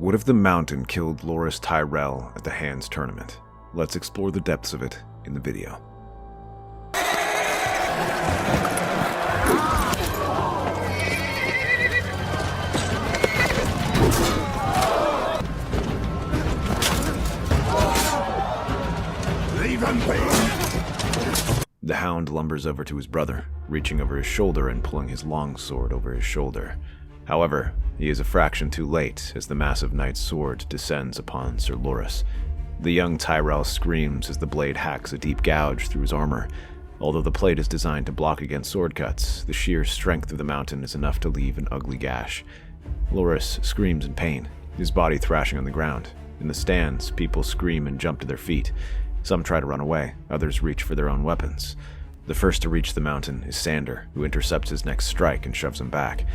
What if the Mountain killed Loras Tyrell at the Hands tournament? Let's explore the depths of it in the video. The Hound lumbers over to his brother, reaching over his shoulder and pulling his longsword over his shoulder. However, he is a fraction too late as the massive knight's sword descends upon Ser Loras. The young Tyrell screams as the blade hacks a deep gouge through his armor. Although the plate is designed to block against sword cuts, the sheer strength of the mountain is enough to leave an ugly gash. Loras screams in pain, his body thrashing on the ground. In the stands, people scream and jump to their feet. Some try to run away, others reach for their own weapons. The first to reach the mountain is Sandor, who intercepts his next strike and shoves him back.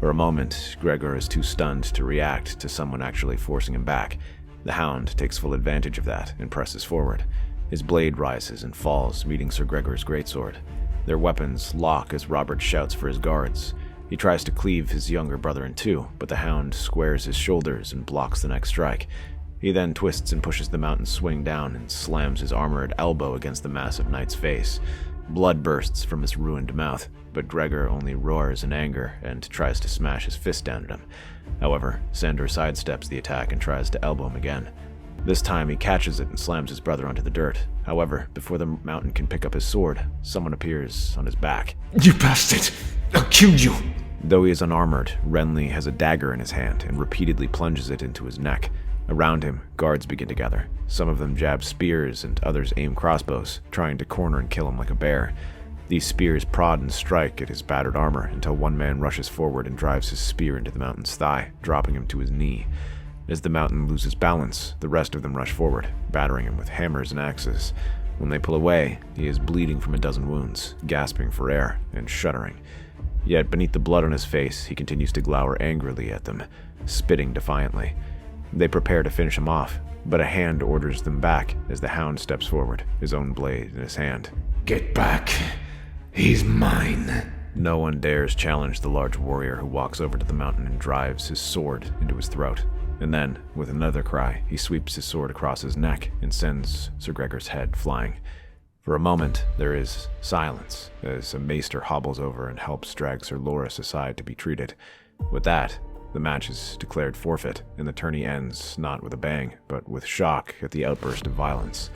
For a moment, Gregor is too stunned to react to someone actually forcing him back. The Hound takes full advantage of that and presses forward. His blade rises and falls, meeting Sir Gregor's greatsword. Their weapons lock as Robert shouts for his guards. He tries to cleave his younger brother in two, but the Hound squares his shoulders and blocks the next strike. He then twists and pushes the mountain swing down and slams his armored elbow against the massive knight's face. Blood bursts from his ruined mouth, but Gregor only roars in anger and tries to smash his fist down at him. However, Sandor sidesteps the attack and tries to elbow him again. This time he catches it and slams his brother onto the dirt. However, before the mountain can pick up his sword, someone appears on his back. You bastard! I'll kill you! Though he is unarmored, Renly has a dagger in his hand and repeatedly plunges it into his neck. Around him, guards begin to gather. Some of them jab spears and others aim crossbows, trying to corner and kill him like a bear. These spears prod and strike at his battered armor until one man rushes forward and drives his spear into the mountain's thigh, dropping him to his knee. As the mountain loses balance, the rest of them rush forward, battering him with hammers and axes. When they pull away, he is bleeding from a dozen wounds, gasping for air and shuddering. Yet beneath the blood on his face, he continues to glower angrily at them, spitting defiantly. They prepare to finish him off, but a hand orders them back as the Hound steps forward, his own blade in his hand. Get back. He's mine. No one dares challenge the large warrior who walks over to the mountain and drives his sword into his throat. And then, with another cry, he sweeps his sword across his neck and sends Sir Gregor's head flying. For a moment, there is silence as a maester hobbles over and helps drag Ser Loras aside to be treated. With that, the match is declared forfeit, and the tourney ends not with a bang, but with shock at the outburst of violence.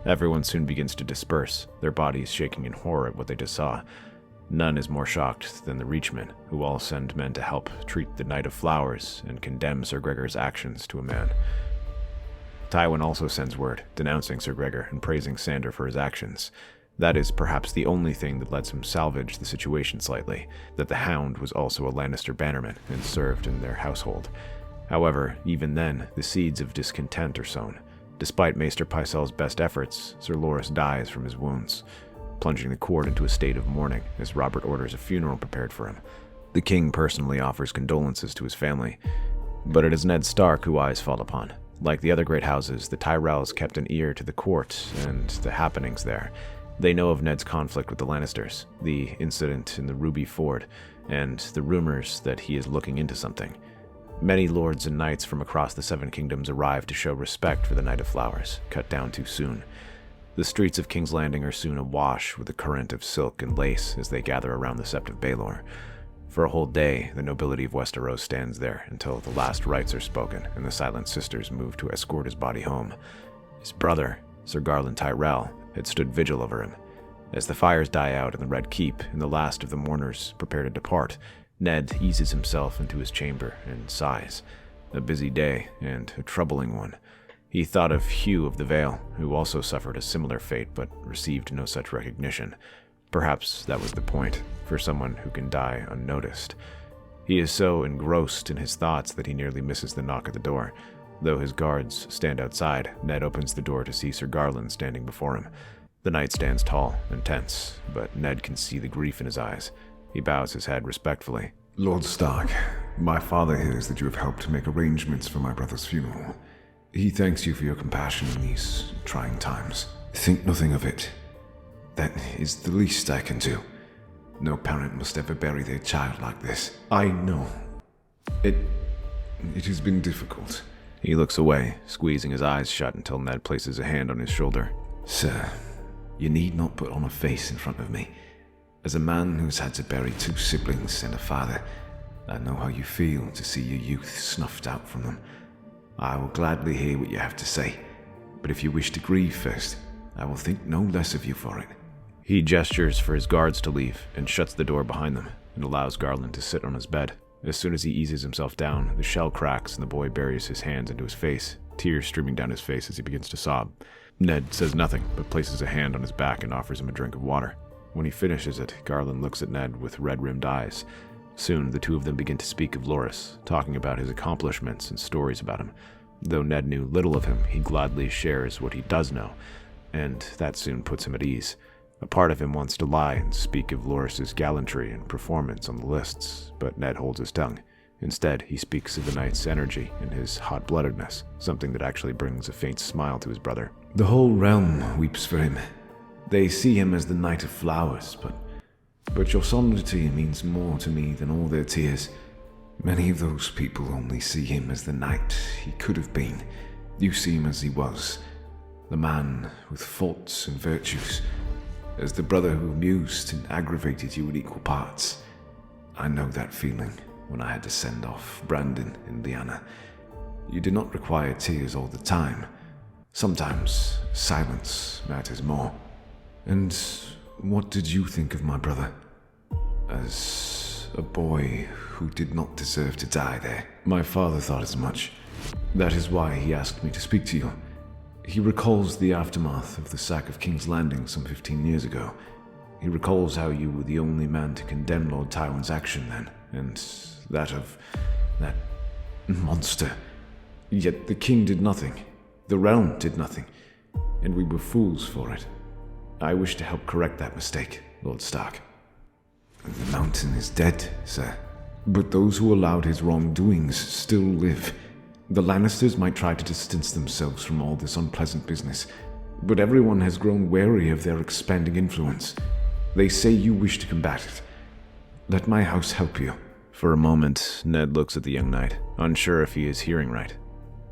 Everyone soon begins to disperse, their bodies shaking in horror at what they just saw. None is more shocked than the Reachmen, who all send men to help treat the Knight of Flowers and condemn Sir Gregor's actions to a man. Tywin also sends word, denouncing Sir Gregor and praising Sandor for his actions. That is perhaps the only thing that lets him salvage the situation slightly, that the Hound was also a Lannister bannerman and served in their household. However, even then, the seeds of discontent are sown. Despite Maester Pycelle's best efforts, Ser Loras dies from his wounds, plunging the court into a state of mourning as Robert orders a funeral prepared for him. The king personally offers condolences to his family, but it is Ned Stark who eyes fall upon. Like the other great houses, the Tyrells kept an ear to the court and the happenings there. They know of Ned's conflict with the Lannisters, the incident in the Ruby Ford, and the rumors that he is looking into something. Many lords and knights from across the Seven Kingdoms arrive to show respect for the Knight of Flowers, cut down too soon. The streets of King's Landing are soon awash with a current of silk and lace as they gather around the Sept of Baelor. For a whole day, the nobility of Westeros stands there until the last rites are spoken and the Silent Sisters move to escort his body home. His brother, Sir Garland Tyrell, had stood vigil over him. As the fires die out in the Red Keep and the last of the mourners prepare to depart, Ned eases himself into his chamber and sighs. A busy day and a troubling one. He thought of Hugh of the Vale, who also suffered a similar fate but received no such recognition. Perhaps that was the point, for someone who can die unnoticed. He is so engrossed in his thoughts that he nearly misses the knock at the door. Though his guards stand outside, Ned opens the door to see Sir Garland standing before him. The knight stands tall and tense, but Ned can see the grief in his eyes. He bows his head respectfully. Lord Stark, my father hears that you have helped make arrangements for my brother's funeral. He thanks you for your compassion in these trying times. Think nothing of it. That is the least I can do. No parent must ever bury their child like this. I know. It It has been difficult. He looks away, squeezing his eyes shut until Ned places a hand on his shoulder. Sir, you need not put on a face in front of me. As a man who's had to bury 2 siblings and a father, I know how you feel to see your youth snuffed out from them. I will gladly hear what you have to say, but if you wish to grieve first, I will think no less of you for it. He gestures for his guards to leave and shuts the door behind them and allows Garland to sit on his bed. As soon as he eases himself down, the shell cracks and the boy buries his hands into his face, tears streaming down his face as he begins to sob. Ned says nothing, but places a hand on his back and offers him a drink of water. When he finishes it, Garland looks at Ned with red-rimmed eyes. Soon, the two of them begin to speak of Loras, talking about his accomplishments and stories about him. Though Ned knew little of him, he gladly shares what he does know, and that soon puts him at ease. A part of him wants to lie and speak of Loras's gallantry and performance on the lists, but Ned holds his tongue. Instead, he speaks of the knight's energy and his hot-bloodedness, something that actually brings a faint smile to his brother. The whole realm weeps for him. They see him as the Knight of Flowers, but your solemnity means more to me than all their tears. Many of those people only see him as the knight he could have been. You see him as he was, the man with faults and virtues, as the brother who amused and aggravated you in equal parts. I know that feeling when I had to send off Brandon and Liana. You did not require tears all the time. Sometimes silence matters more. And what did you think of my brother? As a boy who did not deserve to die there. My father thought as much. That is why he asked me to speak to you. He recalls the aftermath of the sack of King's Landing some 15 years ago. He recalls how you were the only man to condemn Lord Tywin's action then, and that of that monster. Yet the king did nothing. The realm did nothing, and we were fools for it. I wish to help correct that mistake, Lord Stark. The mountain is dead, sir. But those who allowed his wrongdoings still live. The Lannisters might try to distance themselves from all this unpleasant business, but everyone has grown wary of their expanding influence. They say you wish to combat it. Let my house help you. For a moment, Ned looks at the young knight, unsure if he is hearing right.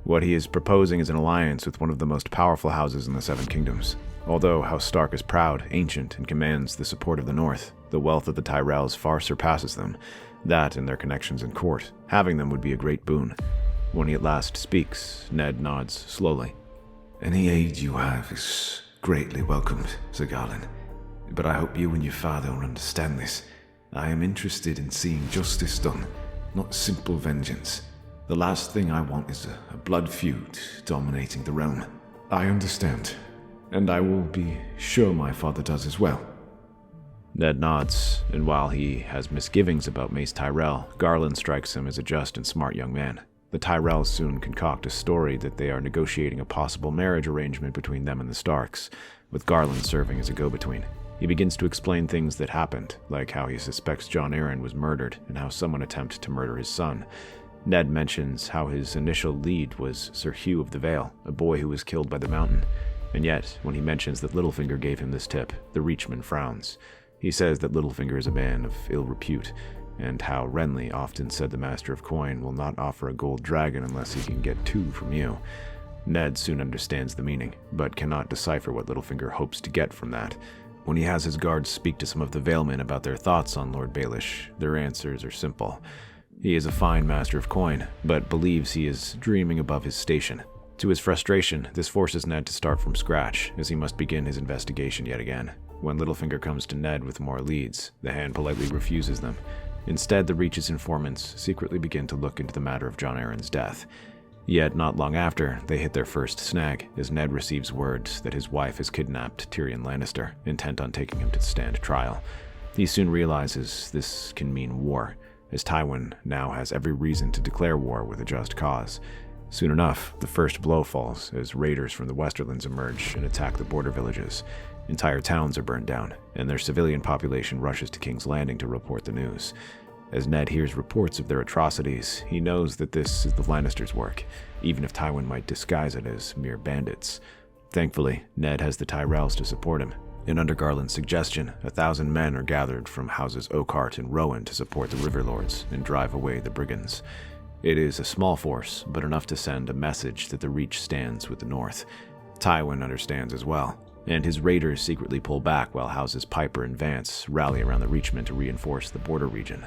What he is proposing is an alliance with one of the most powerful houses in the Seven Kingdoms. Although House Stark is proud, ancient, and commands the support of the North, the wealth of the Tyrells far surpasses them. That and their connections in court. Having them would be a great boon. When he at last speaks, Ned nods slowly. Any aid you have is greatly welcomed, Sir Garland. But I hope you and your father will understand this. I am interested in seeing justice done, not simple vengeance. The last thing I want is a blood feud dominating the realm. I understand, and I will be sure my father does as well. Ned nods, and while he has misgivings about Mace Tyrell, Garland strikes him as a just and smart young man. The Tyrells soon concoct a story that they are negotiating a possible marriage arrangement between them and the Starks, with Garland serving as a go-between. He begins to explain things that happened, like how he suspects Jon Arryn was murdered and how someone attempted to murder his son. Ned mentions how his initial lead was Sir Hugh of the Vale, a boy who was killed by the Mountain. And yet, when he mentions that Littlefinger gave him this tip, the Reachman frowns. He says that Littlefinger is a man of ill repute, and how Renly often said the Master of Coin will not offer a gold dragon unless he can get 2 from you. Ned soon understands the meaning, but cannot decipher what Littlefinger hopes to get from that. When he has his guards speak to some of the Valemen about their thoughts on Lord Baelish, their answers are simple. He is a fine Master of Coin, but believes he is dreaming above his station. To his frustration, this forces Ned to start from scratch, as he must begin his investigation yet again. When Littlefinger comes to Ned with more leads, the Hand politely refuses them. Instead, the Reach's informants secretly begin to look into the matter of Jon Arryn's death. Yet not long after, they hit their first snag, as Ned receives word that his wife has kidnapped Tyrion Lannister, intent on taking him to stand trial. He soon realizes this can mean war, as Tywin now has every reason to declare war with a just cause. Soon enough, the first blow falls as raiders from the Westerlands emerge and attack the border villages. Entire towns are burned down, and their civilian population rushes to King's Landing to report the news. As Ned hears reports of their atrocities, he knows that this is the Lannisters' work, even if Tywin might disguise it as mere bandits. Thankfully, Ned has the Tyrells to support him, and under Garland's suggestion, 1,000 men are gathered from houses Oakhart and Rowan to support the Riverlords and drive away the brigands. It is a small force, but enough to send a message that the Reach stands with the North. Tywin understands as well, and his raiders secretly pull back while Houses Piper and Vance rally around the Reachmen to reinforce the border region.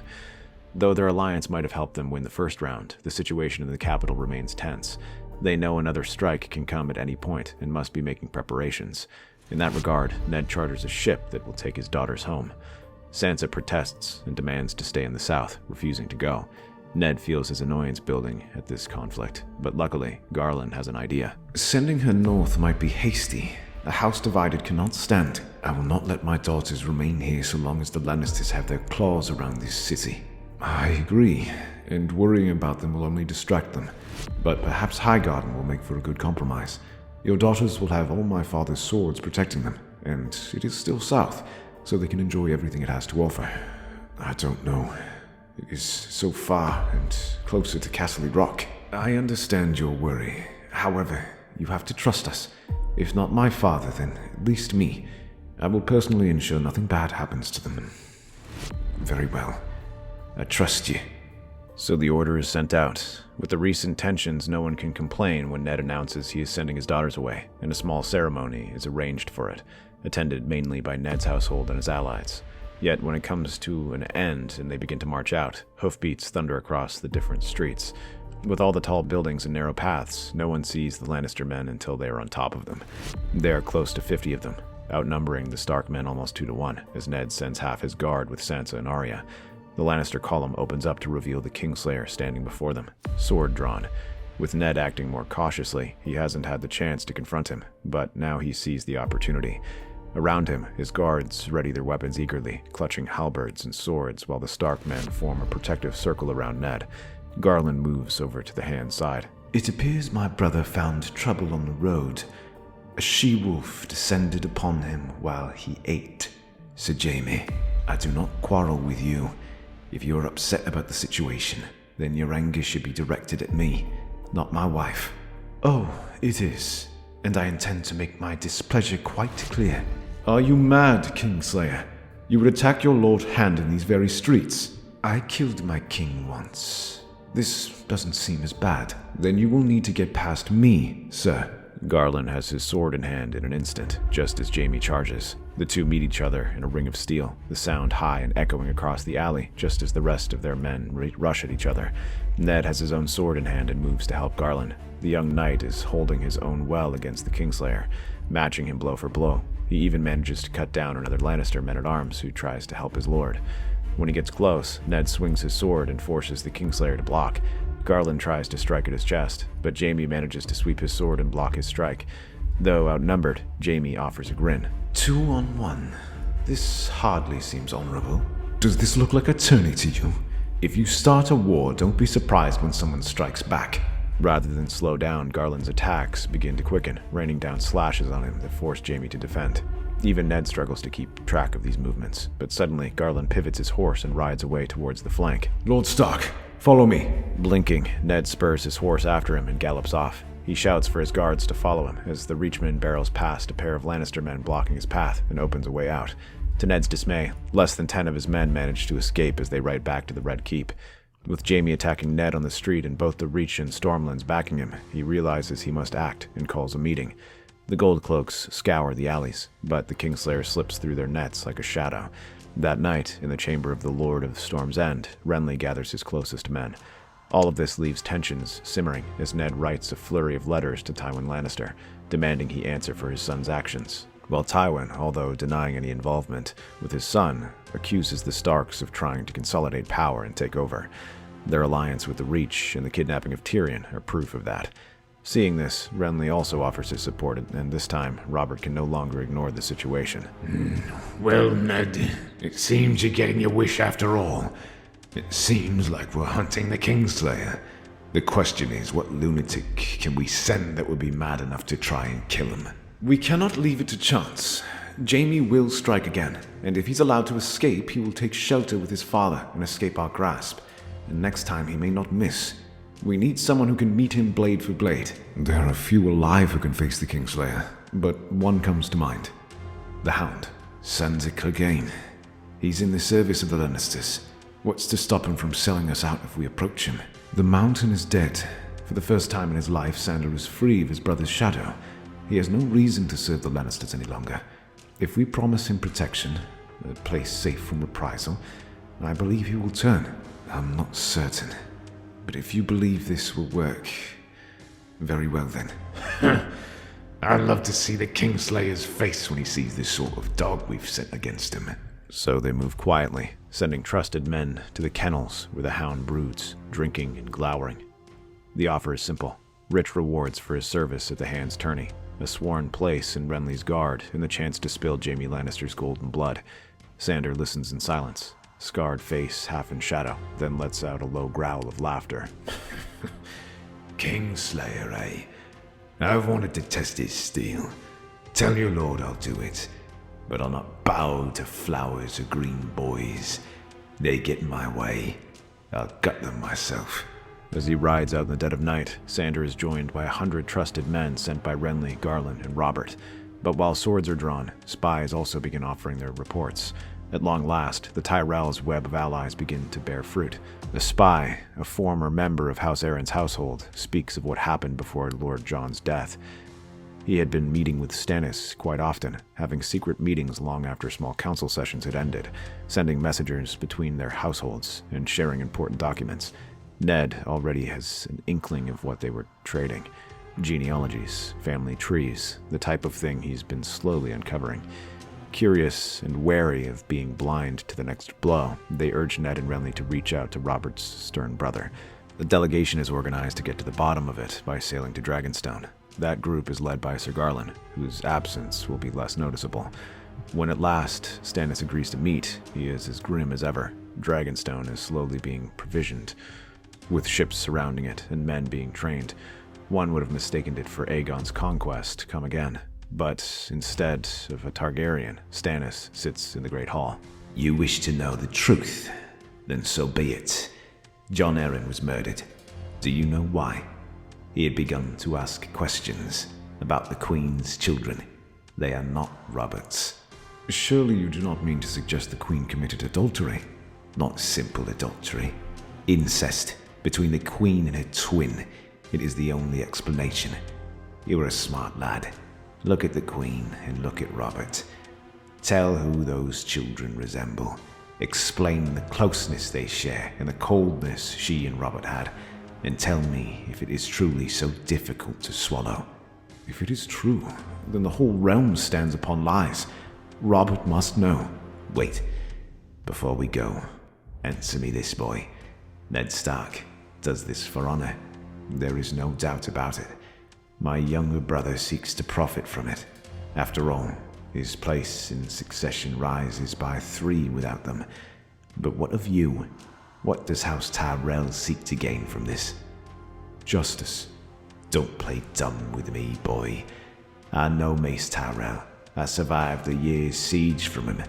Though their alliance might have helped them win the first round, the situation in the capital remains tense. They know another strike can come at any point and must be making preparations. In that regard, Ned charters a ship that will take his daughters home. Sansa protests and demands to stay in the south, refusing to go. Ned feels his annoyance building at this conflict, but luckily, Garland has an idea. Sending her north might be hasty. A house divided cannot stand. I will not let my daughters remain here so long as the Lannisters have their claws around this city. I agree, and worrying about them will only distract them. But perhaps Highgarden will make for a good compromise. Your daughters will have all my father's swords protecting them, and it is still south, so they can enjoy everything it has to offer. I don't know. It is so far and closer to Castle Rock. I understand your worry. However, you have to trust us. If not my father, then at least me. I will personally ensure nothing bad happens to them. Very well. I trust you. So the order is sent out. With the recent tensions, no one can complain when Ned announces he is sending his daughters away, and a small ceremony is arranged for it, attended mainly by Ned's household and his allies. Yet when it comes to an end and they begin to march out, hoofbeats thunder across the different streets. With all the tall buildings and narrow paths, no one sees the Lannister men until they are on top of them. There are close to 50 of them, outnumbering the Stark men almost 2-1, as Ned sends half his guard with Sansa and Arya. The Lannister column opens up to reveal the Kingslayer standing before them, sword drawn. With Ned acting more cautiously, he hasn't had the chance to confront him, but now he sees the opportunity. Around him, his guards ready their weapons eagerly, clutching halberds and swords, while the Stark men form a protective circle around Ned. Garland moves over to the Hand's side. It appears my brother found trouble on the road. A she-wolf descended upon him while he ate. Sir Jaime, I do not quarrel with you. If you're upset about the situation, then your anger should be directed at me, not my wife. Oh, it is, and I intend to make my displeasure quite clear. Are you mad, Kingslayer? You would attack your Lord Hand in these very streets. I killed my king once. This doesn't seem as bad. Then you will need to get past me, sir. Garland has his sword in hand in an instant, just as Jaime charges. The two meet each other in a ring of steel, the sound high and echoing across the alley, just as the rest of their men rush at each other. Ned has his own sword in hand and moves to help Garland. The young knight is holding his own well against the Kingslayer, matching him blow for blow. He even manages to cut down another Lannister man-at-arms who tries to help his lord. When he gets close, Ned swings his sword and forces the Kingslayer to block. Garland tries to strike at his chest, but Jaime manages to sweep his sword and block his strike. Though outnumbered, Jaime offers a grin. 2-on-1. This hardly seems honorable. Does this look like a tourney to you? If you start a war, don't be surprised when someone strikes back. Rather than slow down, Garland's attacks begin to quicken, raining down slashes on him that force Jaime to defend. Even Ned struggles to keep track of these movements, but suddenly Garland pivots his horse and rides away towards the flank. Lord Stark, follow me. Blinking, Ned spurs his horse after him and gallops off. He shouts for his guards to follow him as the Reachman barrels past a pair of Lannister men blocking his path and opens a way out. To Ned's dismay, less than 10 of his men manage to escape as they ride back to the Red Keep. With Jaime attacking Ned on the street and both the Reach and Stormlands backing him, he realizes he must act and calls a meeting. The Goldcloaks scour the alleys, but the Kingslayer slips through their nets like a shadow. That night, in the chamber of the Lord of Storm's End, Renly gathers his closest men. All of this leaves tensions simmering as Ned writes a flurry of letters to Tywin Lannister, demanding he answer for his son's actions. While Tywin, although denying any involvement with his son, accuses the Starks of trying to consolidate power and take over. Their alliance with the Reach and the kidnapping of Tyrion are proof of that. Seeing this, Renly also offers his support, and this time, Robert can no longer ignore the situation. Well, Ned, it seems you're getting your wish after all. It seems like we're hunting the Kingslayer. The question is, what lunatic can we send that would be mad enough to try and kill him? We cannot leave it to chance. Jaime will strike again, and if he's allowed to escape, he will take shelter with his father and escape our grasp. And next time he may not miss. We need someone who can meet him blade for blade. There are few alive who can face the Kingslayer, but one comes to mind. The Hound. Sandor Clegane. He's in the service of the Lannisters. What's to stop him from selling us out if we approach him? The mountain is dead. For the first time in his life, Sandor is free of his brother's shadow. He has no reason to serve the Lannisters any longer. If we promise him protection, a place safe from reprisal, I believe he will turn. I'm not certain. But if you believe this will work, very well then. I'd love to see the Kingslayer's face when he sees this sort of dog we've sent against him. So they move quietly, sending trusted men to the kennels where the Hound broods, drinking and glowering. The offer is simple. Rich rewards for his service at the Hand's tourney, a sworn place in Renly's guard, and the chance to spill Jaime Lannister's golden blood. Sandor listens in silence, scarred face half in shadow, then lets out a low growl of laughter. Kingslayer, eh? I've wanted to test his steel. Tell your lord I'll do it, but I'll not bow to flowers or green boys. They get in my way, I'll gut them myself. As he rides out in the dead of night, Sandor is joined by 100 trusted men sent by Renly, Garland, and Robert. But while swords are drawn, spies also begin offering their reports. At long last, the Tyrell's web of allies begin to bear fruit. A spy, a former member of House Aaron's household, speaks of what happened before Lord Jon's death. He had been meeting with Stannis quite often, having secret meetings long after small council sessions had ended, sending messengers between their households and sharing important documents. Ned already has an inkling of what they were trading. Genealogies, family trees, the type of thing he's been slowly uncovering. Curious and wary of being blind to the next blow, they urge Ned and Renly to reach out to Robert's stern brother. The delegation is organized to get to the bottom of it by sailing to Dragonstone. That group is led by Sir Garland, whose absence will be less noticeable. When at last Stannis agrees to meet, he is as grim as ever. Dragonstone is slowly being provisioned, with ships surrounding it and men being trained. One would have mistaken it for Aegon's conquest come again. But instead of a Targaryen, Stannis sits in the Great Hall. You wish to know the truth? Then so be it. Jon Arryn was murdered. Do you know why? He had begun to ask questions about the Queen's children. They are not Robert's. Surely you do not mean to suggest the Queen committed adultery? Not simple adultery. Incest between the Queen and her twin. It is the only explanation. You are a smart lad. Look at the Queen and look at Robert. Tell who those children resemble. Explain the closeness they share and the coldness she and Robert had. And tell me if it is truly so difficult to swallow. If it is true, then the whole realm stands upon lies. Robert must know. Wait. Before we go, answer me this, boy. Ned Stark does this for honor. There is no doubt about it. My younger brother seeks to profit from it. After all, his place in succession rises by 3 without them. But what of you? What does House Tyrell seek to gain from this? Justice. Don't play dumb with me, boy. I know Mace Tyrell. I survived a year's siege from him.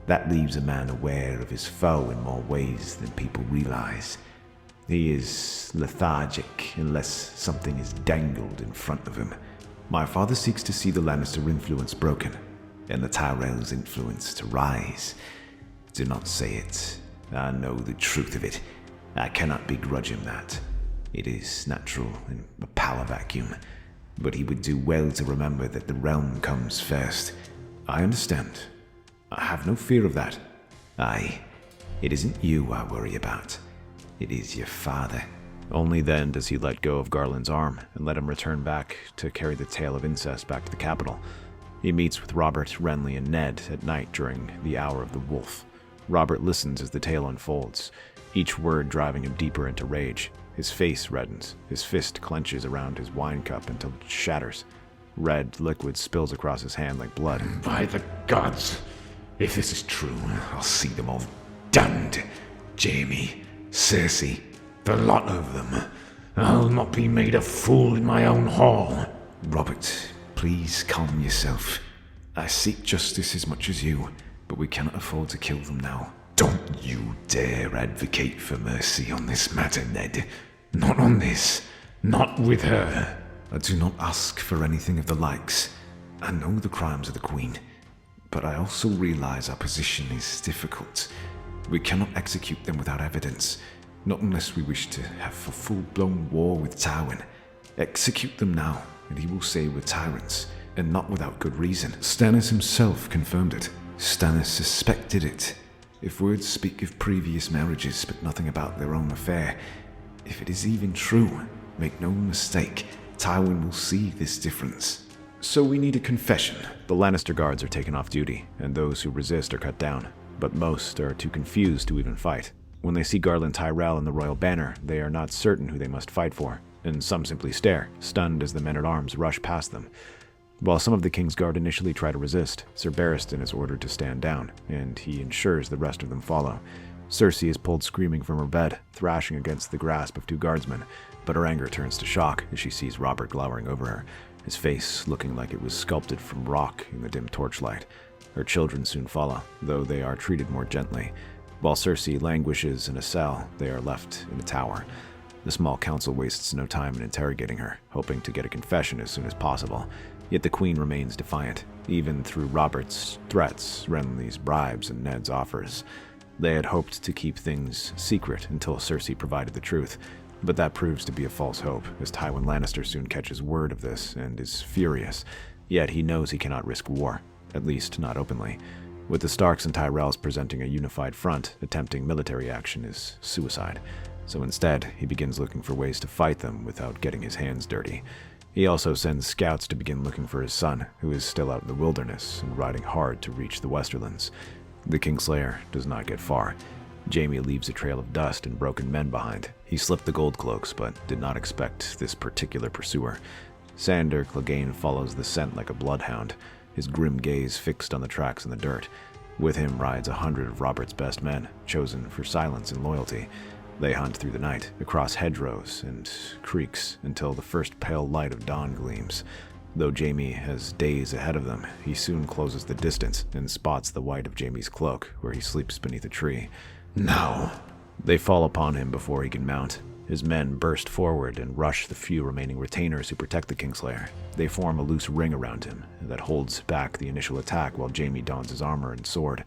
That leaves a man aware of his foe in more ways than people realize. He is lethargic unless something is dangled in front of him. My father seeks to see the Lannister influence broken, and the Tyrell's influence to rise. Do not say it. I know the truth of it. I cannot begrudge him that. It is natural in a power vacuum. But he would do well to remember that the realm comes first. I understand. I have no fear of that. Aye. It isn't you I worry about. It is your father. Only then does he let go of Garland's arm and let him return back to carry the tale of incest back to the capital. He meets with Robert, Renly, and Ned at night during the Hour of the Wolf. Robert listens as the tale unfolds, each word driving him deeper into rage. His face reddens, his fist clenches around his wine cup until it shatters. Red liquid spills across his hand like blood. By the gods, if this is true, I'll see them all damned. Jaime, Cersei, the lot of them. I'll not be made a fool in my own hall. Robert, please calm yourself. I seek justice as much as you, but we cannot afford to kill them now. Don't you dare advocate for mercy on this matter, Ned. Not on this. Not with her. I do not ask for anything of the likes. I know the crimes of the Queen, but I also realize our position is difficult. We cannot execute them without evidence, not unless we wish to have a full-blown war with Tywin. Execute them now, and he will say we're tyrants, and not without good reason. Stannis himself confirmed it. Stannis suspected it. If words speak of previous marriages, but nothing about their own affair, if it is even true, make no mistake, Tywin will see this difference. So we need a confession. The Lannister guards are taken off duty, and those who resist are cut down, but most are too confused to even fight. When they see Garland Tyrell and the royal banner, they are not certain who they must fight for, and some simply stare, stunned as the men-at-arms rush past them. While some of the King's Guard initially try to resist, Ser Barristan is ordered to stand down, and he ensures the rest of them follow. Cersei is pulled screaming from her bed, thrashing against the grasp of two guardsmen, but her anger turns to shock as she sees Robert glowering over her, his face looking like it was sculpted from rock in the dim torchlight. Her children soon follow, though they are treated more gently. While Cersei languishes in a cell, they are left in the tower. The small council wastes no time in interrogating her, hoping to get a confession as soon as possible. Yet the Queen remains defiant, even through Robert's threats, Renly's bribes, and Ned's offers. They had hoped to keep things secret until Cersei provided the truth, but that proves to be a false hope, as Tywin Lannister soon catches word of this and is furious. Yet he knows he cannot risk war, at least not openly. With the Starks and Tyrells presenting a unified front, attempting military action is suicide. So instead, he begins looking for ways to fight them without getting his hands dirty. He also sends scouts to begin looking for his son, who is still out in the wilderness and riding hard to reach the Westerlands. The Kingslayer does not get far. Jaime leaves a trail of dust and broken men behind. He slipped the gold cloaks, but did not expect this particular pursuer. Sandor Clegane follows the scent like a bloodhound, his grim gaze fixed on the tracks in the dirt. With him rides 100 of Robert's best men, chosen for silence and loyalty. They hunt through the night, across hedgerows and creeks, until the first pale light of dawn gleams. Though Jaime has days ahead of them, he soon closes the distance and spots the white of Jaime's cloak, where he sleeps beneath a tree. Now! They fall upon him before he can mount. His men burst forward and rush the few remaining retainers who protect the Kingslayer. They form a loose ring around him that holds back the initial attack while Jaime dons his armor and sword.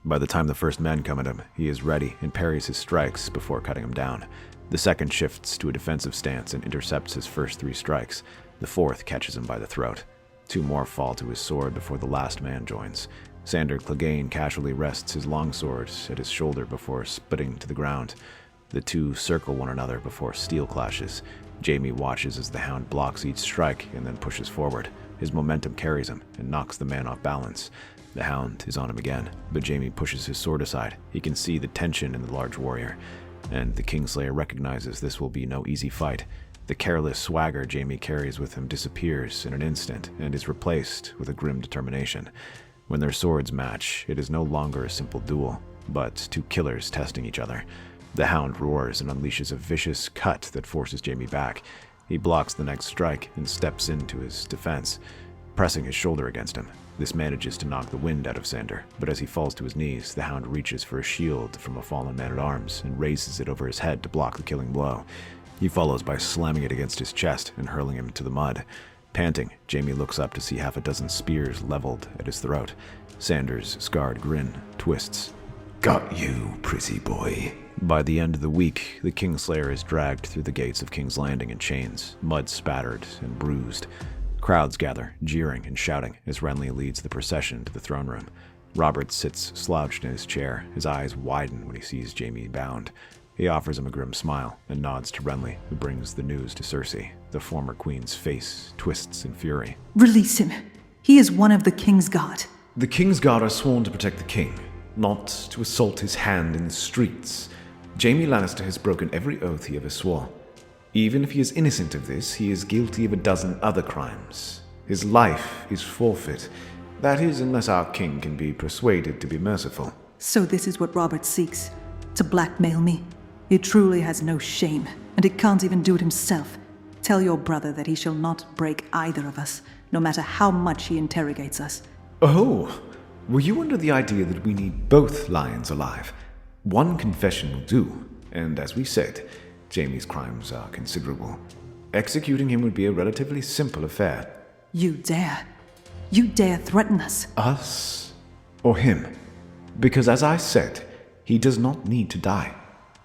By the time the first men come at him, he is ready and parries his strikes before cutting him down. The second shifts to a defensive stance and intercepts his first 3 strikes. The fourth catches him by the throat. 2 more fall to his sword before the last man joins. Sandor Clegane casually rests his longsword at his shoulder before spitting to the ground. The two circle one another before steel clashes. Jaime watches as the Hound blocks each strike and then pushes forward. His momentum carries him and knocks the man off balance. The Hound is on him again, but Jaime pushes his sword aside. He can see the tension in the large warrior, and the Kingslayer recognizes this will be no easy fight. The careless swagger Jaime carries with him disappears in an instant and is replaced with a grim determination. When their swords match, it is no longer a simple duel, but 2 killers testing each other. The Hound roars and unleashes a vicious cut that forces Jaime back. He blocks the next strike and steps into his defense, pressing his shoulder against him. This manages to knock the wind out of Sandor, but as he falls to his knees, the Hound reaches for a shield from a fallen man-at-arms and raises it over his head to block the killing blow. He follows by slamming it against his chest and hurling him to the mud. Panting, Jaime looks up to see half a dozen spears leveled at his throat. Sandor's scarred grin twists. Got you, pretty boy. By the end of the week, the Kingslayer is dragged through the gates of King's Landing in chains, mud spattered and bruised. Crowds gather, jeering and shouting, as Renly leads the procession to the throne room. Robert sits slouched in his chair, his eyes widen when he sees Jaime bound. He offers him a grim smile and nods to Renly, who brings the news to Cersei. The former queen's face twists in fury. Release him. He is one of the King's Guard. The King's Guard are sworn to protect the king, not to assault his hand in the streets. Jaime Lannister has broken every oath he ever swore. Even if he is innocent of this, he is guilty of a dozen other crimes. His life is forfeit. That is, unless our king can be persuaded to be merciful. So this is what Robert seeks, to blackmail me. He truly has no shame, and he can't even do it himself. Tell your brother that he shall not break either of us, no matter how much he interrogates us. Oh, were you under the idea that we need both lions alive? One confession will do, and as we said, Jaime's crimes are considerable. Executing him would be a relatively simple affair. You dare. You dare threaten us. Us? Or him? Because as I said, He does not need to die.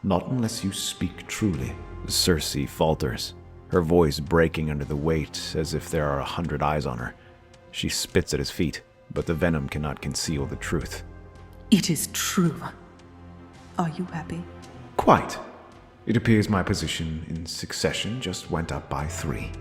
Not unless you speak truly. Cersei falters, her voice breaking under the weight as if there are 100 eyes on her. She spits at his feet, but the venom cannot conceal the truth. It is true. Are you happy? Quite. It appears my position in succession just went up by 3.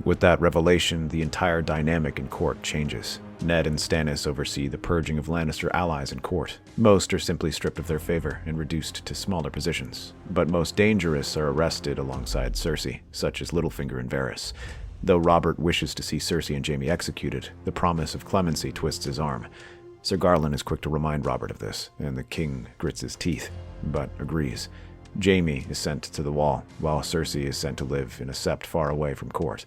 With that revelation, the entire dynamic in court changes. Ned and Stannis oversee the purging of Lannister allies in court. Most are simply stripped of their favor and reduced to smaller positions. But most dangerous are arrested alongside Cersei, such as Littlefinger and Varys. Though Robert wishes to see Cersei and Jaime executed, the promise of clemency twists his arm. Sir Garland is quick to remind Robert of this, and the king grits his teeth, but agrees. Jaime is sent to the Wall, while Cersei is sent to live in a sept far away from court.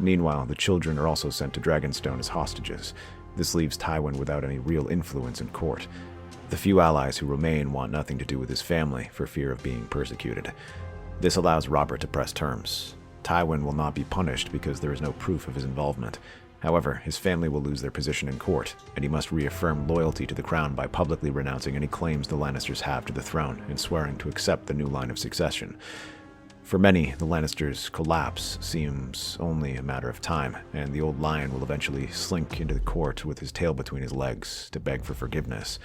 Meanwhile, the children are also sent to Dragonstone as hostages. This leaves Tywin without any real influence in court. The few allies who remain want nothing to do with his family for fear of being persecuted. This allows Robert to press terms. Tywin will not be punished because there is no proof of his involvement. However, his family will lose their position in court, and he must reaffirm loyalty to the crown by publicly renouncing any claims the Lannisters have to the throne and swearing to accept the new line of succession. For many, the Lannisters' collapse seems only a matter of time, and the old lion will eventually slink into the court with his tail between his legs to beg for forgiveness.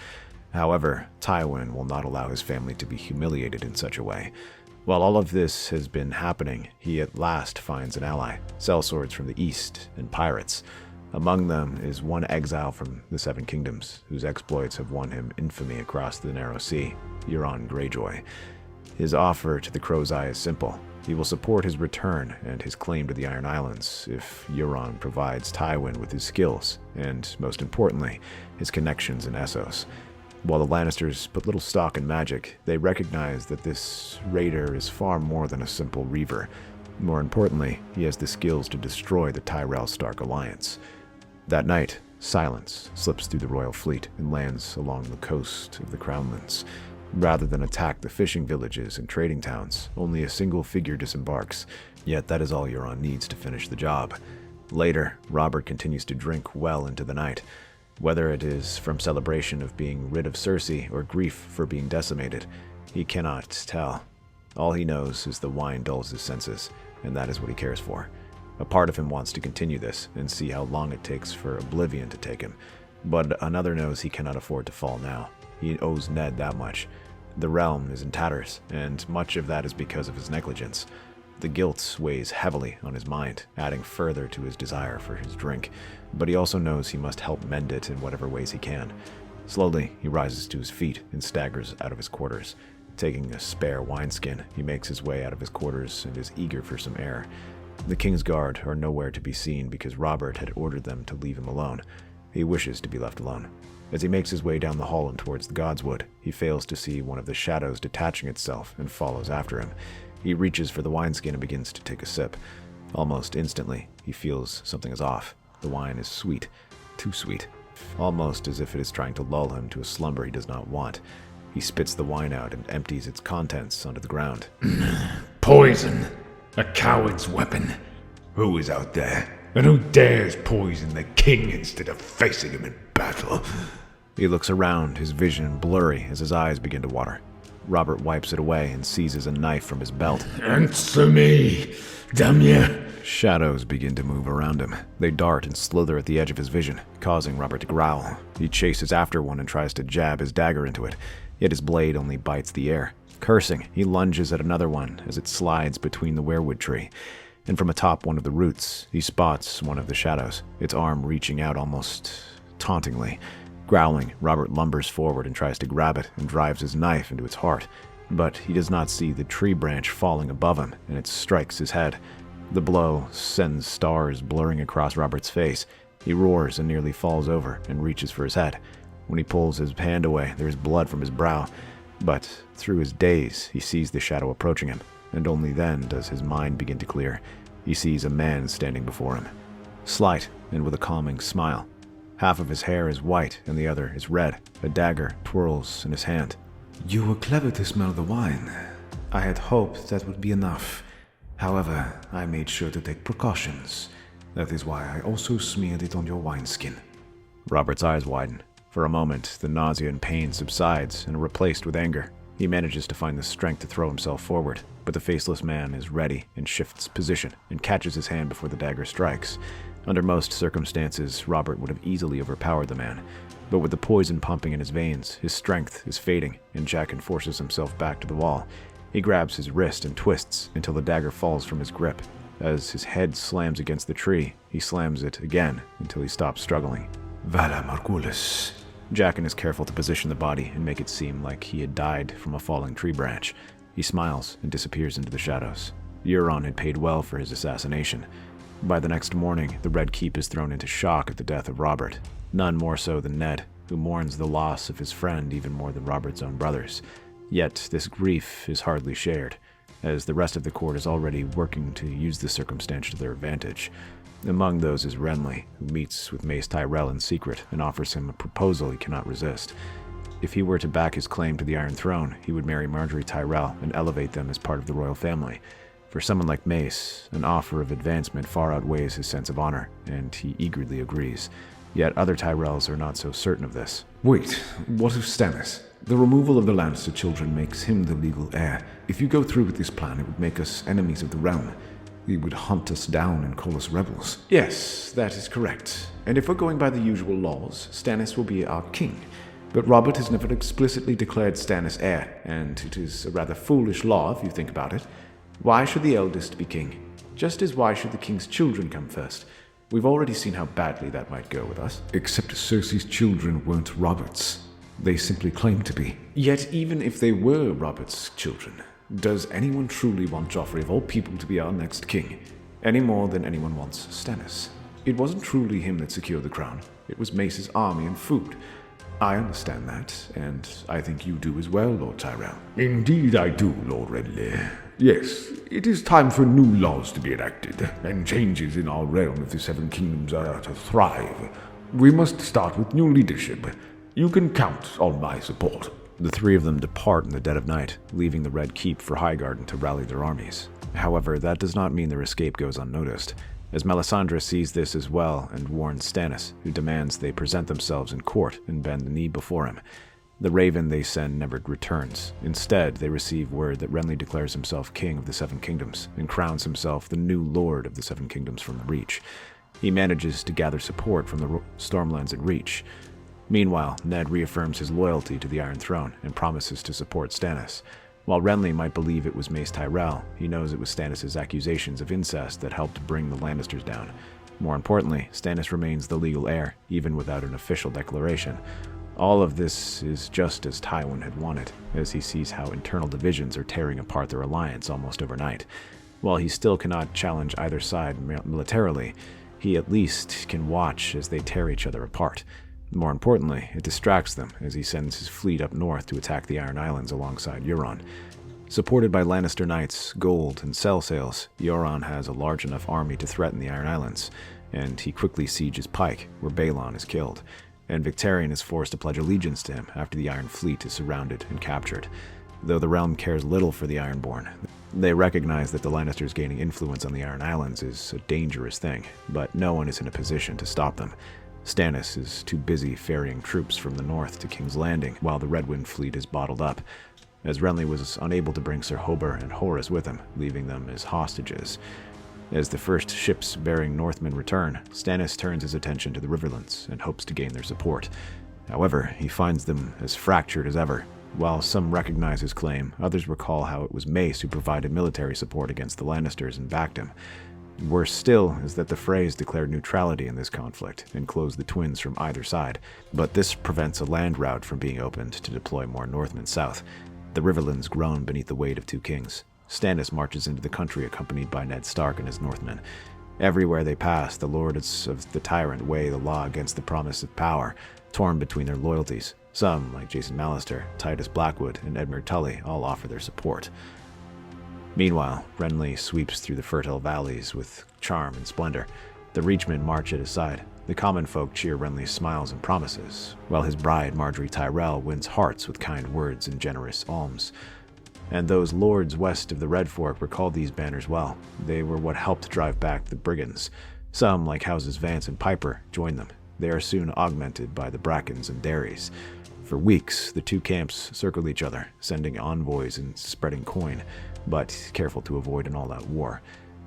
However, Tywin will not allow his family to be humiliated in such a way. While all of this has been happening, he at last finds an ally, sellswords from the east and pirates. Among them is one exile from the Seven Kingdoms, whose exploits have won him infamy across the Narrow Sea, Euron Greyjoy. His offer to the Crow's Eye is simple. He will support his return and his claim to the Iron Islands if Euron provides Tywin with his skills, and, most importantly, his connections in Essos. While the Lannisters put little stock in magic, they recognize that this raider is far more than a simple reaver. More importantly, he has the skills to destroy the Tyrell-Stark alliance. That night, silence slips through the royal fleet and lands along the coast of the Crownlands. Rather than attack the fishing villages and trading towns, only a single figure disembarks, yet that is all Euron needs to finish the job. Later, Robert continues to drink well into the night. Whether it is from celebration of being rid of Cersei or grief for being decimated, he cannot tell. All he knows is the wine dulls his senses, and that is what he cares for. A part of him wants to continue this and see how long it takes for oblivion to take him, but another knows he cannot afford to fall now. He owes Ned that much. The realm is in tatters, and much of that is because of his negligence. The guilt weighs heavily on his mind, adding further to his desire for his drink, but he also knows he must help mend it in whatever ways he can. Slowly, he rises to his feet and staggers out of his quarters. Taking a spare wineskin, he makes his way out of his quarters and is eager for some air. The King's Guard are nowhere to be seen because Robert had ordered them to leave him alone. He wishes to be left alone. As he makes his way down the hall and towards the Godswood, he fails to see one of the shadows detaching itself and follows after him. He reaches for the wineskin and begins to take a sip. Almost instantly, he feels something is off. The wine is sweet, too sweet, almost as if it is trying to lull him to a slumber he does not want. He spits the wine out and empties its contents onto the ground. Poison! A coward's weapon. Who is out there? And who dares poison the king instead of facing him in battle? He looks around, his vision blurry as his eyes begin to water. Robert wipes it away and seizes a knife from his belt. Answer me, damn you! Shadows begin to move around him. They dart and slither at the edge of his vision, causing Robert to growl. He chases after one and tries to jab his dagger into it, yet his blade only bites the air. Cursing, he lunges at another one as it slides between the weirwood tree. And from atop one of the roots, he spots one of the shadows, its arm reaching out almost tauntingly. Growling, Robert lumbers forward and tries to grab it and drives his knife into its heart. But he does not see the tree branch falling above him, and it strikes his head. The blow sends stars blurring across Robert's face. He roars and nearly falls over and reaches for his head. When he pulls his hand away, there is blood from his brow. But through his daze, he sees the shadow approaching him, and only then does his mind begin to clear. He sees a man standing before him, slight and with a calming smile. Half of his hair is white and the other is red. A dagger twirls in his hand. You were clever to smell the wine. I had hoped that would be enough. However, I made sure to take precautions. That is why I also smeared it on your wineskin. Robert's eyes widen. For a moment, the nausea and pain subsides and are replaced with anger. He manages to find the strength to throw himself forward, but the faceless man is ready and shifts position and catches his hand before the dagger strikes. Under most circumstances, Robert would have easily overpowered the man, but with the poison pumping in his veins, his strength is fading, and Jaqen forces himself back to the wall. He grabs his wrist and twists until the dagger falls from his grip. As his head slams against the tree, he slams it again until he stops struggling. Vala Margulis. Jaqen is careful to position the body and make it seem like he had died from a falling tree branch. He smiles and disappears into the shadows. Euron had paid well for his assassination. By the next morning, the Red Keep is thrown into shock at the death of Robert, none more so than Ned, who mourns the loss of his friend even more than Robert's own brothers. Yet this grief is hardly shared, as the rest of the court is already working to use the circumstance to their advantage. Among those is Renly, who meets with Mace Tyrell in secret and offers him a proposal he cannot resist. If he were to back his claim to the Iron Throne, he would marry Margaery Tyrell and elevate them as part of the royal family. For someone like Mace, an offer of advancement far outweighs his sense of honor, and he eagerly agrees. Yet other Tyrells are not so certain of this. Wait, what of Stannis? The removal of the Lannister children makes him the legal heir. If you go through with this plan, it would make us enemies of the realm. He would hunt us down and call us rebels. Yes, that is correct. And if we're going by the usual laws, Stannis will be our king. But Robert has never explicitly declared Stannis heir, and it is a rather foolish law if you think about it. Why should the eldest be king? Just as why should the king's children come first? We've already seen how badly that might go with us. Except Cersei's children weren't Robert's. They simply claimed to be. Yet even if they were Robert's children, does anyone truly want Joffrey of all people to be our next king? Any more than anyone wants Stannis. It wasn't truly him that secured the crown. It was Mace's army and food. I understand that, and I think you do as well, Lord Tyrell. Indeed I do, Lord Renly. Yes, it is time for new laws to be enacted, and changes in our realm if the Seven Kingdoms are to thrive. We must start with new leadership. You can count on my support. The three of them depart in the dead of night, leaving the Red Keep for Highgarden to rally their armies. However, that does not mean their escape goes unnoticed, as Melisandre sees this as well and warns Stannis, who demands they present themselves in court and bend the knee before him. The raven they send never returns. Instead, they receive word that Renly declares himself king of the Seven Kingdoms and crowns himself the new lord of the Seven Kingdoms from the Reach. He manages to gather support from the Stormlands and Reach. Meanwhile, Ned reaffirms his loyalty to the Iron Throne and promises to support Stannis. While Renly might believe it was Mace Tyrell, he knows it was Stannis' accusations of incest that helped bring the Lannisters down. More importantly, Stannis remains the legal heir, even without an official declaration. All of this is just as Tywin had wanted, as he sees how internal divisions are tearing apart their alliance almost overnight. While he still cannot challenge either side militarily, he at least can watch as they tear each other apart. More importantly, it distracts them as he sends his fleet up north to attack the Iron Islands alongside Euron. Supported by Lannister knights, gold, and cell sails, Euron has a large enough army to threaten the Iron Islands, and he quickly sieges Pike, where Balon is killed, and Victarion is forced to pledge allegiance to him after the Iron Fleet is surrounded and captured. Though the realm cares little for the Ironborn, they recognize that the Lannisters gaining influence on the Iron Islands is a dangerous thing, but no one is in a position to stop them. Stannis is too busy ferrying troops from the north to King's Landing, while the Redwind fleet is bottled up, as Renly was unable to bring Ser Hober and Horus with him, leaving them as hostages. As the first ships bearing Northmen return, Stannis turns his attention to the Riverlands and hopes to gain their support. However, he finds them as fractured as ever. While some recognize his claim, others recall how it was Mace who provided military support against the Lannisters and backed him. Worse still is that the Freys declared neutrality in this conflict and closed the twins from either side, but this prevents a land route from being opened to deploy more Northmen south. The Riverlands groan beneath the weight of two kings. Stannis marches into the country accompanied by Ned Stark and his Northmen. Everywhere they pass, the lords of the tyrant weigh the law against the promise of power, torn between their loyalties. Some, like Jason Mallister, Titus Blackwood, and Edmure Tully, all offer their support. Meanwhile, Renly sweeps through the fertile valleys with charm and splendor. The Reachmen march at his side. The common folk cheer Renly's smiles and promises, while his bride, Margaery Tyrell, wins hearts with kind words and generous alms. And those lords west of the Red Fork recall these banners well. They were what helped drive back the brigands. Some, like Houses Vance and Piper, join them. they are soon augmented by the Brackens and Derrys. For weeks, the two camps circled each other, sending envoys and spreading coin, but careful to avoid an all-out war.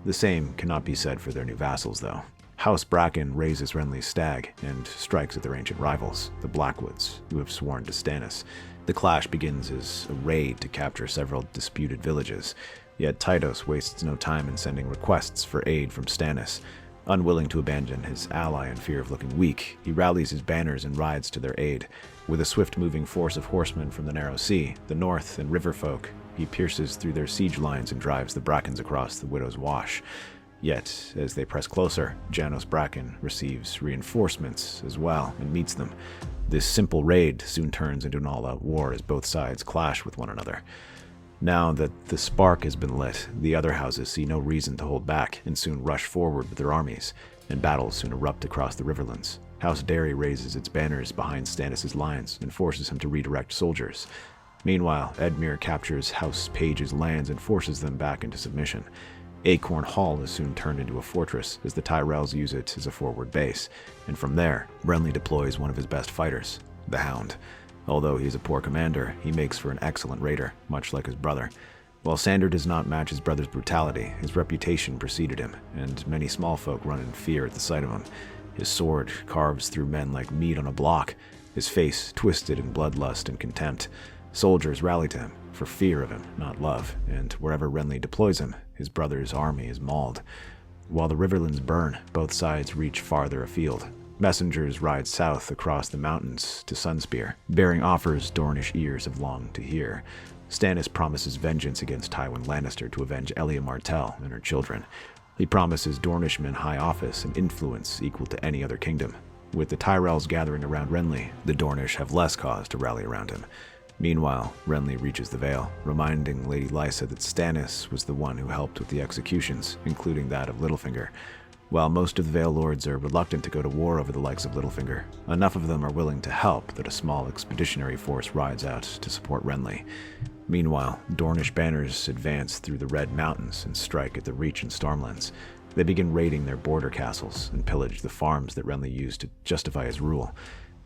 The same cannot be said for their new vassals, though. House Bracken raises Renly's stag and strikes at their ancient rivals, the Blackwoods, who have sworn to Stannis. The clash begins as a raid to capture several disputed villages, yet Tytos wastes no time in sending requests for aid from Stannis. Unwilling to abandon his ally in fear of looking weak, he rallies his banners and rides to their aid. With a swift-moving force of horsemen from the Narrow Sea, the North, and riverfolk, he pierces through their siege lines and drives the Brackens across the Widow's Wash. Yet, as they press closer, Janos Bracken receives reinforcements as well and meets them. This simple raid soon turns into an all-out war as both sides clash with one another. Now that the spark has been lit, the other houses see no reason to hold back and soon rush forward with their armies, and battles soon erupt across the Riverlands. House Derry raises its banners behind Stannis' lines and forces him to redirect soldiers. Meanwhile, Edmure captures House Page's lands and forces them back into submission. Acorn Hall is soon turned into a fortress as the Tyrells use it as a forward base, and from there, Renly deploys one of his best fighters, the Hound. Although he is a poor commander, he makes for an excellent raider, much like his brother. While Sandor does not match his brother's brutality, his reputation preceded him, and many small folk run in fear at the sight of him. His sword carves through men like meat on a block, his face twisted in bloodlust and contempt. Soldiers rally to him, for fear of him, not love, and wherever Renly deploys him, his brother's army is mauled. While the Riverlands burn, both sides reach farther afield. Messengers ride south across the mountains to Sunspear, bearing offers Dornish ears have longed to hear. Stannis promises vengeance against Tywin Lannister to avenge Elia Martell and her children. He promises Dornishmen high office and influence equal to any other kingdom. With the Tyrells gathering around Renly, the Dornish have less cause to rally around him. Meanwhile, Renly reaches the Vale, reminding Lady Lysa that Stannis was the one who helped with the executions, including that of Littlefinger. While most of the Vale Lords are reluctant to go to war over the likes of Littlefinger, enough of them are willing to help that a small expeditionary force rides out to support Renly. Meanwhile, Dornish banners advance through the Red Mountains and strike at the Reach and Stormlands. They begin raiding their border castles and pillage the farms that Renly used to justify his rule.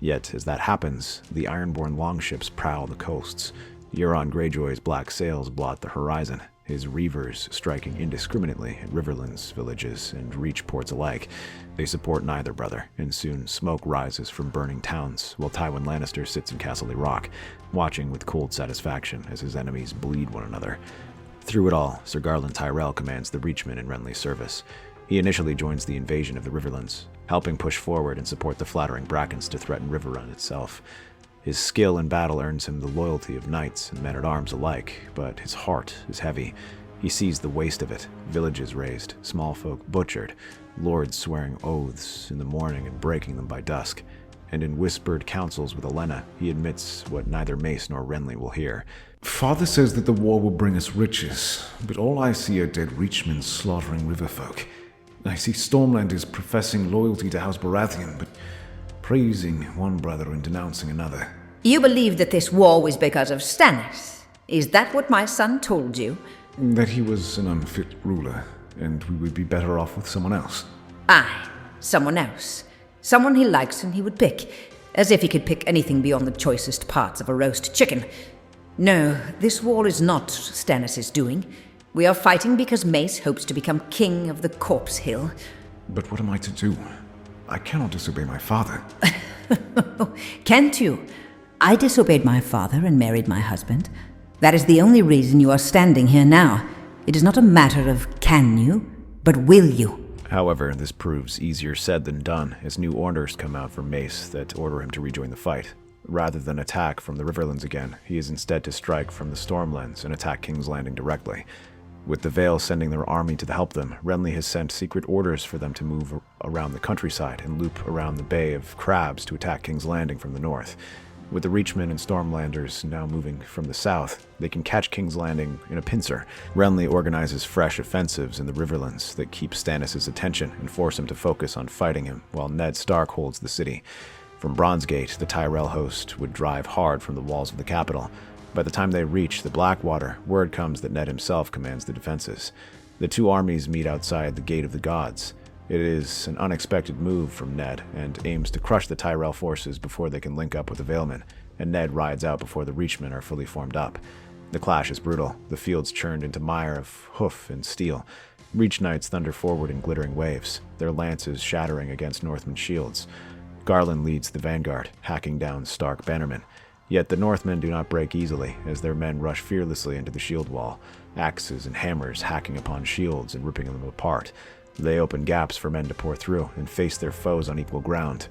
Yet, as that happens, the Ironborn longships prowl the coasts. Euron Greyjoy's black sails blot the horizon, his reavers striking indiscriminately at Riverlands villages and Reach ports alike. They support neither brother, and soon smoke rises from burning towns, while Tywin Lannister sits in Castle Rock, watching with cold satisfaction as his enemies bleed one another. Through it all, Sir Garland Tyrell commands the Reachmen in Renly's service. He initially joins the invasion of the Riverlands, helping push forward and support the flattering Brackens to threaten Riverrun itself. His skill in battle earns him the loyalty of knights and men-at-arms alike, but his heart is heavy. He sees the waste of it, villages razed, small folk butchered, lords swearing oaths in the morning and breaking them by dusk. And in whispered councils with Olenna, he admits what neither Mace nor Renly will hear. Father says that the war will bring us riches, but all I see are dead Reachmen slaughtering riverfolk. I see Stormlanders professing loyalty to House Baratheon, but praising one brother and denouncing another. You believe that this war was because of Stannis? Is that what my son told you? That he was an unfit ruler, and we would be better off with someone else. Aye, someone else. Someone he likes and he would pick, as if he could pick anything beyond the choicest parts of a roast chicken. No, this war is not Stannis' doing. We are fighting because Mace hopes to become king of the Corpse Hill. But what am I to do? I cannot disobey my father. Can't you? I disobeyed my father and married my husband. That is the only reason you are standing here now. It is not a matter of can you, but will you. However, this proves easier said than done, as new orders come out from Mace that order him to rejoin the fight. Rather than attack from the Riverlands again, he is instead to strike from the Stormlands and attack King's Landing directly. With the Vale sending their army to help them, Renly has sent secret orders for them to move around the countryside and loop around the Bay of Crabs to attack King's Landing from the north. With the Reachmen and Stormlanders now moving from the south, they can catch King's Landing in a pincer. Renly organizes fresh offensives in the Riverlands that keep Stannis' attention and force him to focus on fighting him, while Ned Stark holds the city. From Bronzegate, the Tyrell host would drive hard from the walls of the capital. By the time they reach the Blackwater, word comes that Ned himself commands the defenses. The two armies meet outside the Gate of the Gods. It is an unexpected move from Ned, and aims to crush the Tyrell forces before they can link up with the Valemen, and Ned rides out before the Reachmen are fully formed up. The clash is brutal, the fields churned into mire of hoof and steel. Reach Knights thunder forward in glittering waves, their lances shattering against Northmen's shields. Garland leads the vanguard, hacking down Stark bannermen. Yet the Northmen do not break easily, as their men rush fearlessly into the shield wall, axes and hammers hacking upon shields and ripping them apart. They open gaps for men to pour through and face their foes on equal ground.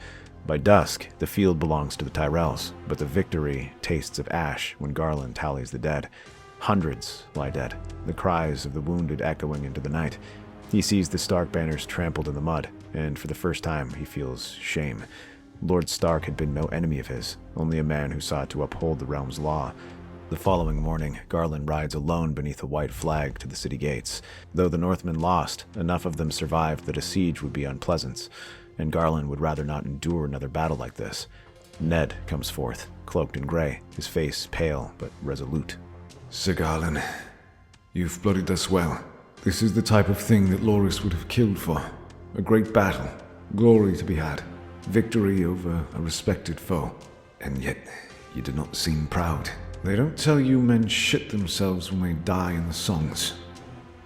By dusk, the field belongs to the Tyrells, but the victory tastes of ash when Garland tallies the dead. Hundreds lie dead, the cries of the wounded echoing into the night. He sees the Stark banners trampled in the mud, and for the first time he feels shame. Lord Stark had been no enemy of his, only a man who sought to uphold the realm's law. The following morning, Garland rides alone beneath a white flag to the city gates. Though the Northmen lost, enough of them survived that a siege would be unpleasant, and Garland would rather not endure another battle like this. Ned comes forth, cloaked in grey, his face pale but resolute. Sir Garland, you've blooded us well. This is the type of thing that Loras would have killed for. A great battle, glory to be had, victory over a respected foe. And yet, you do not seem proud. They don't tell you men shit themselves when they die in the songs.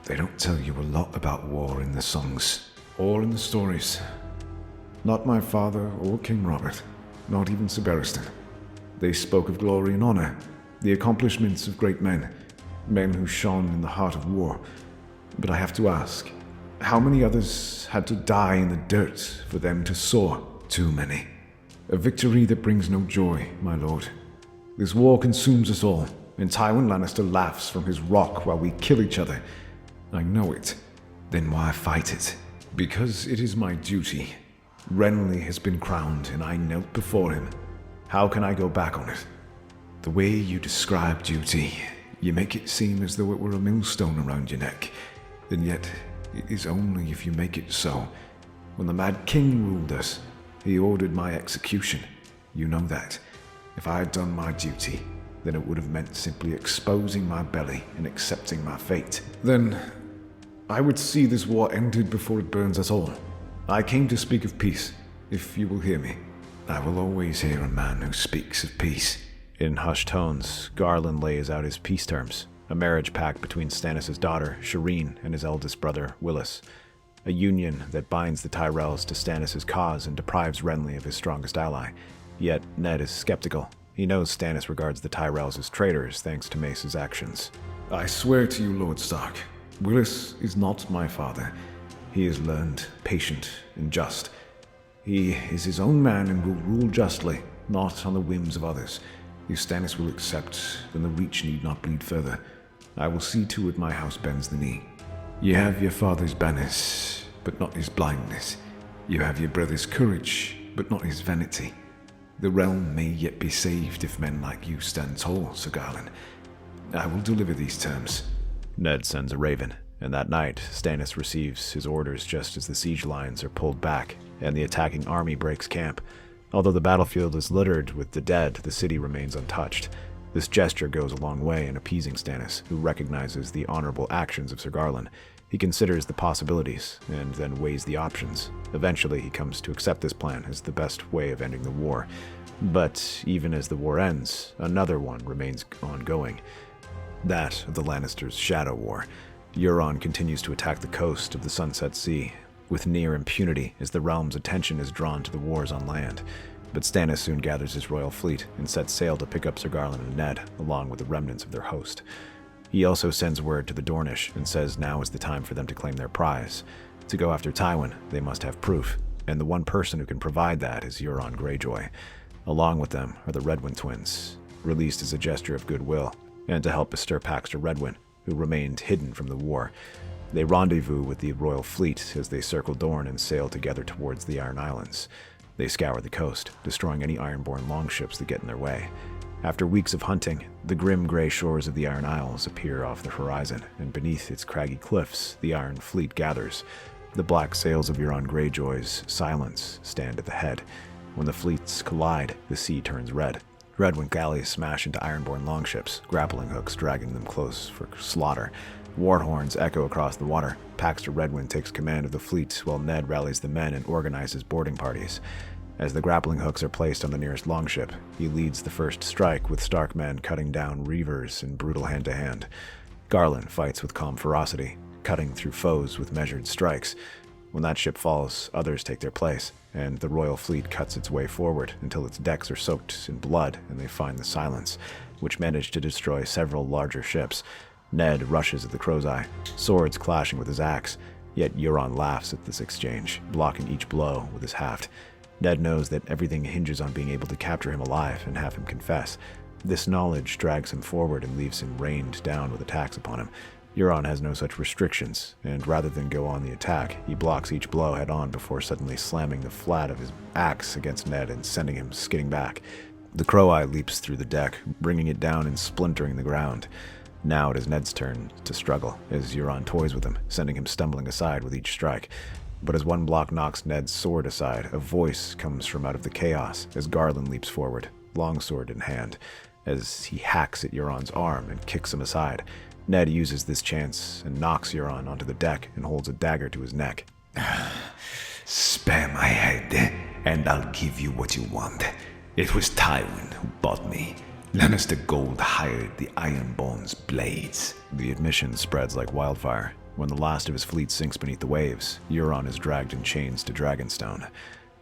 They don't tell you a lot about war in the songs, or in the stories. Not my father or King Robert, not even Sir Barristan. They spoke of glory and honor, the accomplishments of great men, men who shone in the heart of war. But I have to ask, how many others had to die in the dirt for them to soar? Too many. A victory that brings no joy, my lord. This war consumes us all, and Tywin Lannister laughs from his rock while we kill each other. I know it. Then why fight it? Because it is my duty. Renly has been crowned, and I knelt before him. How can I go back on it? The way you describe duty, you make it seem as though it were a millstone around your neck. And yet, it is only if you make it so. When the Mad King ruled us, he ordered my execution. You know that. If I had done my duty, then it would have meant simply exposing my belly and accepting my fate. Then, I would see this war ended before it burns us all. I came to speak of peace, if you will hear me. I will always hear a man who speaks of peace. In hushed tones, Garland lays out his peace terms, a marriage pact between Stannis' daughter, Shireen, and his eldest brother, Willis. A union that binds the Tyrells to Stannis' cause and deprives Renly of his strongest ally. Yet Ned is skeptical. He knows Stannis regards the Tyrells as traitors thanks to Mace's actions. I swear to you, Lord Stark, Willis is not my father. He is learned, patient, and just. He is his own man and will rule justly, not on the whims of others. If Stannis will accept, then the Reach need not bleed further. I will see to it my house bends the knee. You have your father's banners, but not his blindness. You have your brother's courage, but not his vanity. The realm may yet be saved if men like you stand tall, Sir Garland. I will deliver these terms. Ned sends a raven, and that night, Stannis receives his orders just as the siege lines are pulled back and the attacking army breaks camp. Although the battlefield is littered with the dead, the city remains untouched. This gesture goes a long way in appeasing Stannis, who recognizes the honorable actions of Sir Garland. He considers the possibilities, and then weighs the options. Eventually, he comes to accept this plan as the best way of ending the war. But even as the war ends, another one remains ongoing. That of the Lannisters' Shadow War. Euron continues to attack the coast of the Sunset Sea, with near impunity as the realm's attention is drawn to the wars on land. But Stannis soon gathers his royal fleet and sets sail to pick up Sir Garland and Ned, along with the remnants of their host. He also sends word to the Dornish and says now is the time for them to claim their prize. To go after Tywin, they must have proof, and the one person who can provide that is Euron Greyjoy. Along with them are the Redwyn twins, released as a gesture of goodwill, and to help bestir Paxter Redwyn, who remained hidden from the war. They rendezvous with the royal fleet as they circle Dorne and sail together towards the Iron Islands. They scour the coast, destroying any Ironborn longships that get in their way. After weeks of hunting, the grim gray shores of the Iron Isles appear off the horizon, and beneath its craggy cliffs, the Iron Fleet gathers. The black sails of Euron Greyjoy's Silence stand at the head. When the fleets collide, the sea turns red. Redwyn galleys smash into Ironborn longships, grappling hooks dragging them close for slaughter. War horns echo across the water. Paxter Redwind takes command of the fleet while Ned rallies the men and organizes boarding parties. As the grappling hooks are placed on the nearest longship, he leads the first strike with Stark men cutting down reavers in brutal hand-to-hand. Garland fights with calm ferocity, cutting through foes with measured strikes. When that ship falls, others take their place, and the royal fleet cuts its way forward until its decks are soaked in blood and they find the Silence, which managed to destroy several larger ships. Ned rushes at the Crow's Eye, swords clashing with his axe, yet Euron laughs at this exchange, blocking each blow with his haft. Ned knows that everything hinges on being able to capture him alive and have him confess. This knowledge drags him forward and leaves him rained down with attacks upon him. Euron has no such restrictions, and rather than go on the attack, he blocks each blow head-on before suddenly slamming the flat of his axe against Ned and sending him skidding back. The Crow-Eye leaps through the deck, bringing it down and splintering the ground. Now it is Ned's turn to struggle, as Euron toys with him, sending him stumbling aside with each strike. But as one block knocks Ned's sword aside, a voice comes from out of the chaos as Garland leaps forward, longsword in hand. As he hacks at Euron's arm and kicks him aside, Ned uses this chance and knocks Euron onto the deck and holds a dagger to his neck. Spare my head, and I'll give you what you want. It was Tywin who bought me. Lannister gold hired the Ironborn's blades. The admission spreads like wildfire. When the last of his fleet sinks beneath the waves, Euron is dragged in chains to Dragonstone.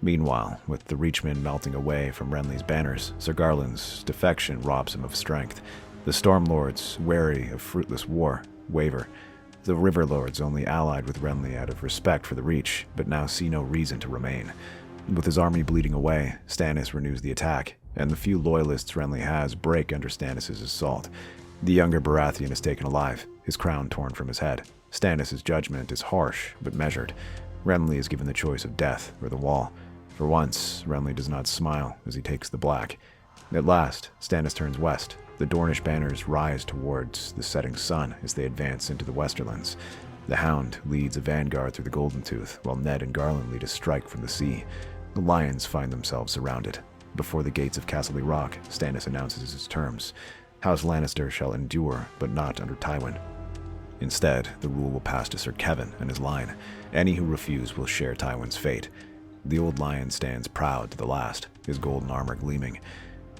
Meanwhile, with the Reachmen melting away from Renly's banners, Sir Garland's defection robs him of strength. The Stormlords, wary of fruitless war, waver. The River Lords, only allied with Renly out of respect for the Reach, but now see no reason to remain. With his army bleeding away, Stannis renews the attack, and the few loyalists Renly has break under Stannis' assault. The younger Baratheon is taken alive, his crown torn from his head. Stannis' judgment is harsh, but measured. Renly is given the choice of death or the wall. For once, Renly does not smile as he takes the black. At last, Stannis turns west. The Dornish banners rise towards the setting sun as they advance into the Westerlands. The Hound leads a vanguard through the Golden Tooth, while Ned and Garland lead a strike from the sea. The Lions find themselves surrounded. Before the gates of Castle Rock, Stannis announces his terms. House Lannister shall endure, but not under Tywin. Instead, the rule will pass to Sir Kevan and his line. Any who refuse will share Tywin's fate. The old lion stands proud to the last, his golden armor gleaming.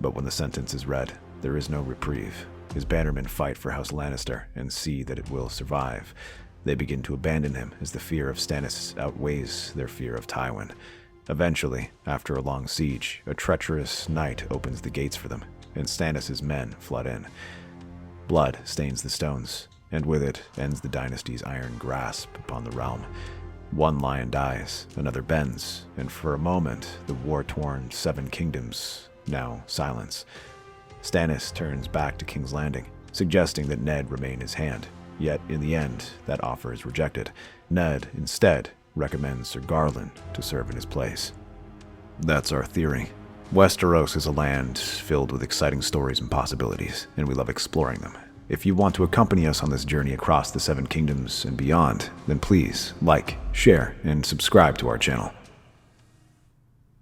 But when the sentence is read, there is no reprieve. His bannermen fight for House Lannister and see that it will survive. They begin to abandon him as the fear of Stannis outweighs their fear of Tywin. Eventually, after a long siege, a treacherous night opens the gates for them, and Stannis' men flood in. Blood stains the stones, and with it ends the dynasty's iron grasp upon the realm. One lion dies, another bends, and for a moment, the war-torn Seven Kingdoms now silence. Stannis turns back to King's Landing, suggesting that Ned remain his hand. Yet, in the end, that offer is rejected. Ned, instead, recommends Sir Garland to serve in his place. That's our theory. Westeros is a land filled with exciting stories and possibilities, and we love exploring them. If you want to accompany us on this journey across the Seven Kingdoms and beyond, then please like, share, and subscribe to our channel.